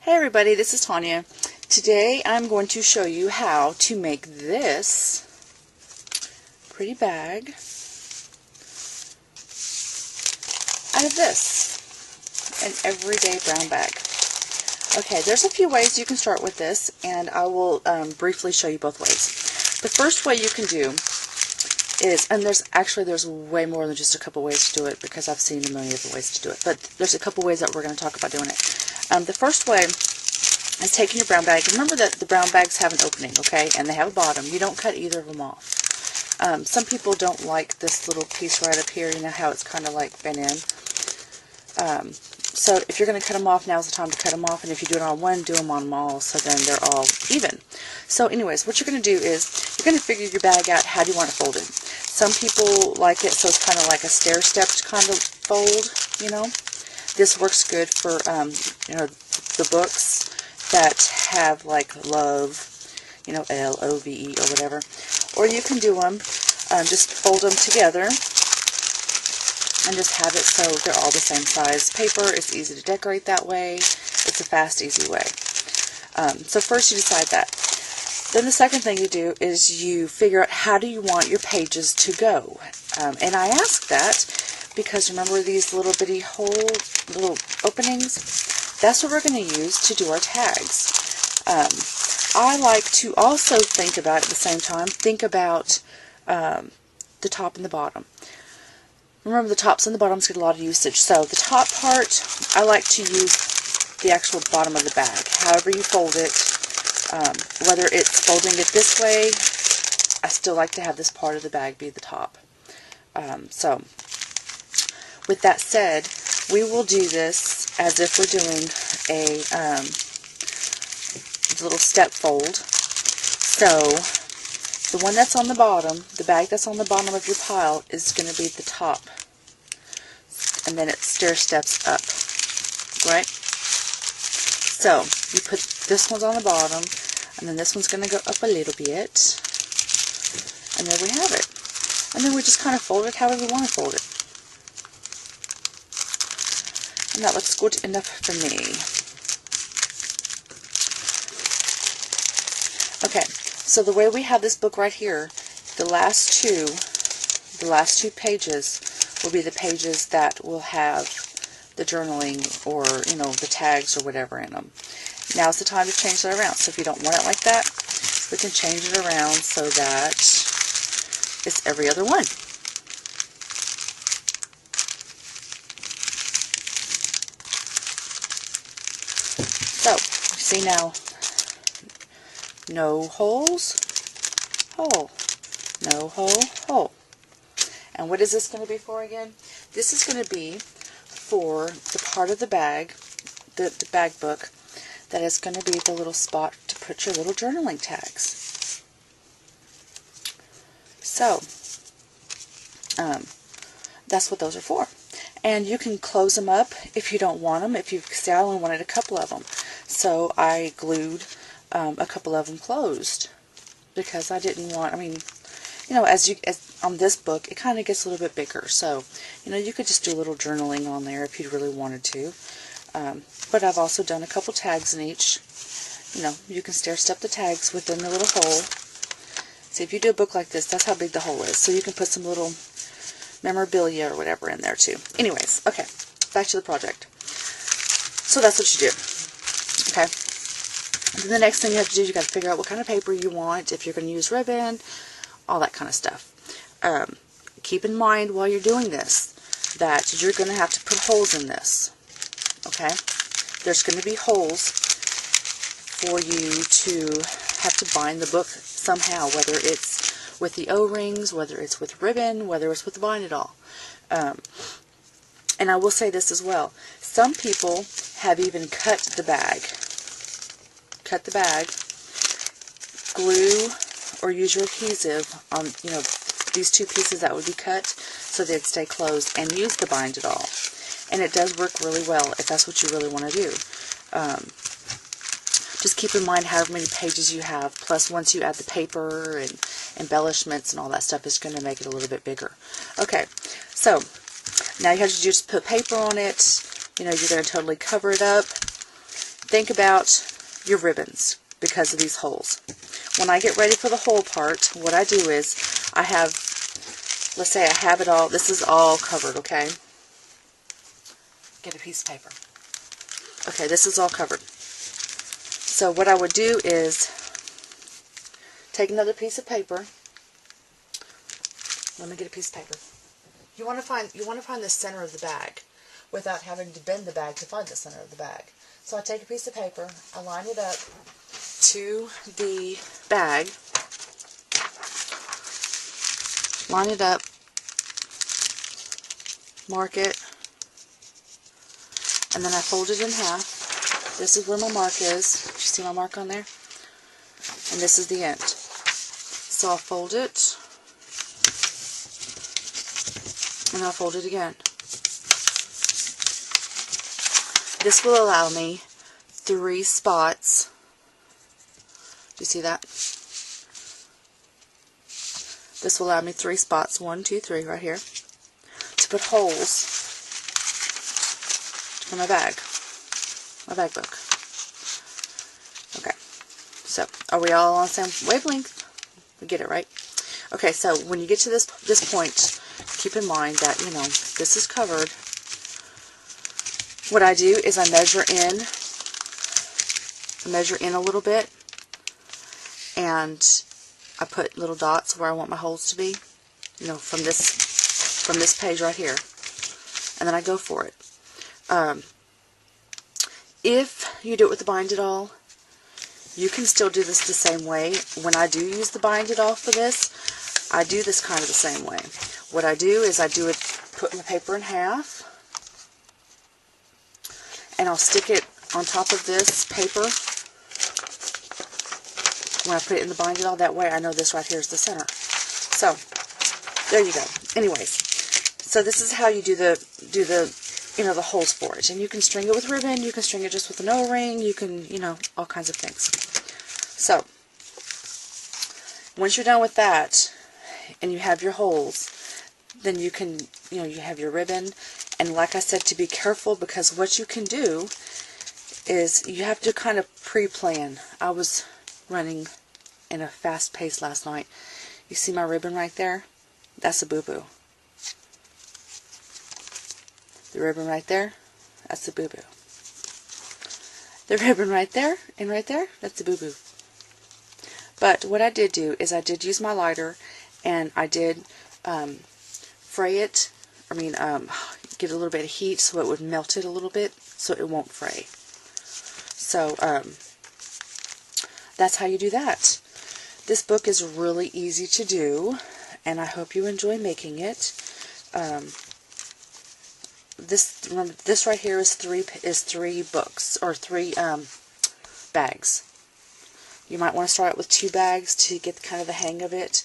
Hey everybody, this is Tanya. Today I'm going to show you how to make this pretty bag out of this, an everyday brown bag. Okay, there's a few ways you can start with this, and I will briefly show you both ways. The first way you can do is, and there's way more than just a couple ways to do it, because I've seen a million different ways to do it, but there's a couple ways that we're going to talk about doing it. The first way is taking your brown bag. Remember that the brown bags have an opening, okay, and they have a bottom. You don't cut either of them off. Some people don't like this little piece right up here, you know how it's kind of like bent in. So if you're going to cut them off, now's the time to cut them off, and if you do it on one, do them on them all, so then they're all even. So anyways, what you're going to do is, you're going to figure your bag out, how do you want it folded. Some people like it so it's kind of like a stair-stepped kind of fold, you know. This works good for, you know, the books that have like love, you know, L-O-V-E or whatever. Or you can do them, just fold them together and just have it so they're all the same size paper. It's easy to decorate that way. It's a fast, easy way. So first you decide that. Then the second thing you do is you figure out how do you want your pages to go. And I ask that because remember these little bitty holes, little openings? That's what we're going to use to do our tags. I like to also think about, at the same time, think about the top and the bottom. Remember the tops and the bottoms get a lot of usage. So the top part, I like to use the actual bottom of the bag. However you fold it, whether it's folding it this way, I still like to have this part of the bag be the top. So with that said, we will do this as if we're doing a little step fold. So the one that's on the bottom, the bag that's on the bottom of your pile, is going to be the top. And then it stair steps up, right? So you put this one's on the bottom, and then this one's going to go up a little bit. And there we have it. And then we just kind of fold it however we want to fold it. And that looks good enough for me. Okay, so the way we have this book right here, the last two pages will be the pages that will have the journaling or, you know, the tags or whatever in them. Now's the time to change that around. So if you don't want it like that, we can change it around so that it's every other one. So, see now, no holes, hole, no hole, hole. And what is this going to be for again? This is going to be for the part of the bag, the bag book, that is going to be the little spot to put your little journaling tags. So, that's what those are for. And you can close them up if you don't want them. If you say, I only wanted a couple of them. So I glued a couple of them closed because I didn't want, I mean, you know, as on this book, it kind of gets a little bit bigger. So, you know, you could just do a little journaling on there if you really wanted to. But I've also done a couple tags in each. You know, you can stair step the tags within the little hole. See, if you do a book like this, that's how big the hole is. So you can put some little memorabilia or whatever in there too. Anyways, okay, back to the project. So that's what you do. Okay. And then the next thing you have to do is you got to figure out what kind of paper you want, if you're going to use ribbon, all that kind of stuff. Keep in mind while you're doing this that you're going to have to put holes in this. Okay? There's going to be holes for you to have to bind the book somehow, whether it's with the O-rings, whether it's with ribbon, whether it's with the bind it all. And I will say this as well. Some people have even cut the bag, glue or use your adhesive on, you know, these two pieces that would be cut so they'd stay closed, and use the bind it all. And it does work really well if that's what you really want to do. Just keep in mind however many pages you have, plus once you add the paper and embellishments and all that stuff, it's going to make it a little bit bigger. Okay, so now you have to just put paper on it. You know, you're going to totally cover it up. think about your ribbons because of these holes. When I get ready for the hole part, what I do is I have, let's say I have it all, this is all covered, okay? Get a piece of paper. Okay, this is all covered. So what I would do is take another piece of paper. Let me get a piece of paper. You want to find the center of the bag without having to bend the bag to find the center of the bag. So I take a piece of paper, I line it up to the bag, line it up, mark it, and then I fold it in half. This is where my mark is. Do you see my mark on there? And this is the end. So I'll fold it, and I'll fold it again. This will allow me 3 spots. Do you see that? This will allow me 3 spots, 1, 2, 3, right here, to put holes for my bag book. Okay, so are we all on the same wavelength? We get it, right? Okay, so when you get to this point, keep in mind that, you know, this is covered. What I do is I measure in a little bit, and I put little dots where I want my holes to be, you know, from this page right here, and then I go for it. If you do it with the Bind It All, you can still do this the same way. When I do use the Bind It All for this, I do this kind of the same way. What I do is I put my paper in half, and I'll stick it on top of this paper. When I put it in the Bind It All, that way I know this right here is the center. So, there you go. Anyways, so this is how you do the you know, the holes for it. And you can string it with ribbon, you can string it just with an O-ring, you can, you know, all kinds of things. So, once you're done with that, and you have your holes, then you can, you know, you have your ribbon. And like I said, to be careful, because what you can do is you have to kind of pre-plan. I was running in a fast pace last night. You see my ribbon right there? That's a boo-boo. The ribbon right there, that's a boo-boo. The ribbon right there and right there, that's a boo-boo. But what I did do is I did use my lighter, and I did fray it. I mean, get a little bit of heat so it would melt it a little bit so it won't fray. So, that's how you do that. This book is really easy to do, and I hope you enjoy making it. Remember, this right here is three books, or 3 bags. You might want to start out with 2 bags to get kind of the hang of it.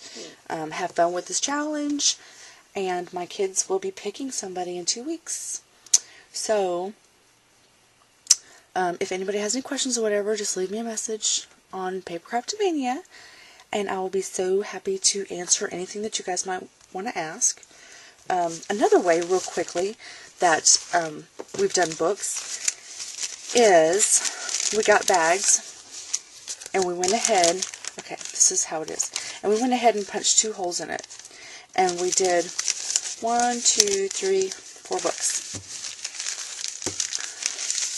Have fun with this challenge, and my kids will be picking somebody in 2 weeks. So, if anybody has any questions or whatever, just leave me a message on Papercraftomania, and I will be so happy to answer anything that you guys might want to ask. Another way, real quickly, that we've done books is we got bags, and we went ahead, okay, this is how it is, and we went ahead and punched 2 holes in it, and we did 1, 2, 3, 4 books.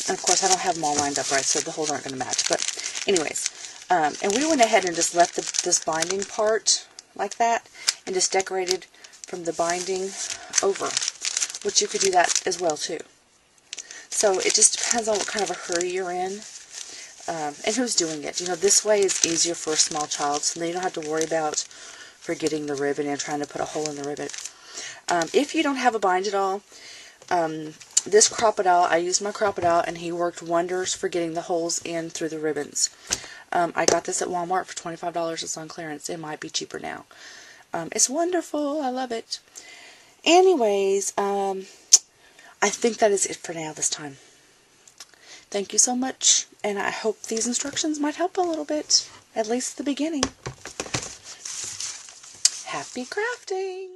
And of course I don't have them all lined up right, so the holes aren't going to match, but anyways, and we went ahead and just left this binding part like that, and just decorated from the binding over, which you could do that as well too. So it just depends on what kind of a hurry you're in, and who's doing it. You know, this way is easier for a small child, so then you don't have to worry about forgetting the ribbon and trying to put a hole in the ribbon. If you don't have a Bind It All, this Crop-It-Out, I used my Crop-It-Out, and he worked wonders for getting the holes in through the ribbons. I got this at Walmart for $25. It's on clearance. It might be cheaper now. It's wonderful. I love it. Anyways, I think that is it for now this time. Thank you so much, and I hope these instructions might help a little bit, at least the beginning. Happy crafting!